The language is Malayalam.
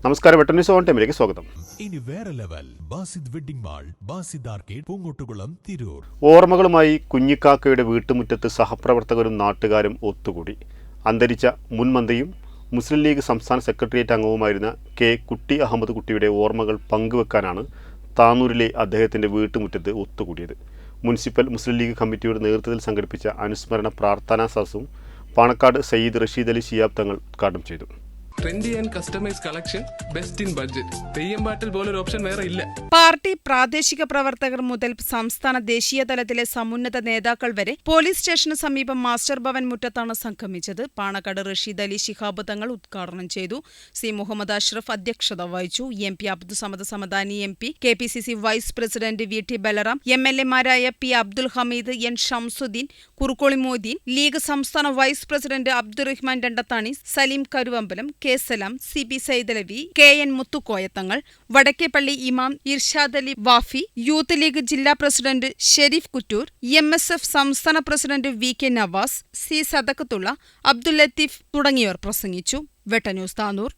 നമസ്കാരം, വെട്ടൻ ന്യൂസ് ഓൺ ടൈമിലേക്ക് സ്വാഗതം. ഇനി വേറെ level Basid wedding mall, Basid arcade, Poongottukulam, Tirur. ഓർമ്മകളുമായി കുഞ്ഞിക്കാക്കയുടെ വീട്ടുമുറ്റത്ത് സഹപ്രവർത്തകരും നാട്ടുകാരും ഒത്തുകൂടി. അന്തരിച്ച മുൻ മന്ത്രിയും മുസ്ലിം ലീഗ് സംസ്ഥാന സെക്രട്ടേറിയറ്റ് അംഗവുമായിരുന്ന കെ കുട്ടി അഹമ്മദ് കുട്ടിയുടെ ഓർമ്മകൾ പങ്കുവെക്കാനാണ് താനൂരിലെ അദ്ദേഹത്തിൻ്റെ വീട്ടുമുറ്റത്ത് ഒത്തുകൂടിയത്. മുനിസിപ്പൽ മുസ്ലിം ലീഗ് കമ്മിറ്റിയുടെ നേതൃത്വത്തിൽ സംഘടിപ്പിച്ച അനുസ്മരണ പ്രാർത്ഥനാ സദസ്സും പാണക്കാട് സയ്യിദ് റഷീദ് അലി ശിഹാബ് തങ്ങൾ ഉദ്ഘാടനം ചെയ്തു. Trendy and customise collection, best in budget. Theyyam പാട്ടിൽ പോലൊരു ഓപ്ഷൻ വേറെ ഇല്ല. പാർട്ടി പ്രാദേശിക പ്രവർത്തകർ മുതൽ സംസ്ഥാന ദേശീയ തലത്തിലെ സമുന്നത നേതാക്കൾ വരെ പോലീസ് സ്റ്റേഷന് സമീപം മാസ്റ്റർ ഭവൻ മുറ്റത്താണ് സംഗമിച്ചത്. പാണക്കാട് റഷീദ് അലി ശിഹാബ് തങ്ങൾ ഉദ്ഘാടനം ചെയ്തു. സി മുഹമ്മദ് അഷ്റഫ് അധ്യക്ഷത വഹിച്ചു. M P Abdussamad Samadani, M P, KPCC vice president VT Balram, MLA-മാരായ P അബ്ദുൽ ഹമീദ്, N ഷംസുദ്ദീൻ, കുറുക്കോളി മൊയ്തീൻ, ലീഗ് സംസ്ഥാന vice president Abdurahman Randathani, Saleem Karuvambalam, K Salam, CP Saidalavi, KN Muthukoya Thangal, Vadakkepalli ഇമാം ഇർഷാദ് അലി വാഫി, യൂത്ത് ലീഗ് ജില്ലാ പ്രസിഡന്റ് ഷെരീഫ് കുറ്റൂർ, MSF സംസ്ഥാന president VK Navas, C Sadakathulla, Abdul Latheef തുടങ്ങിയവർ പ്രസംഗിച്ചു. വെട്ട ന്യൂസ് താനൂർ.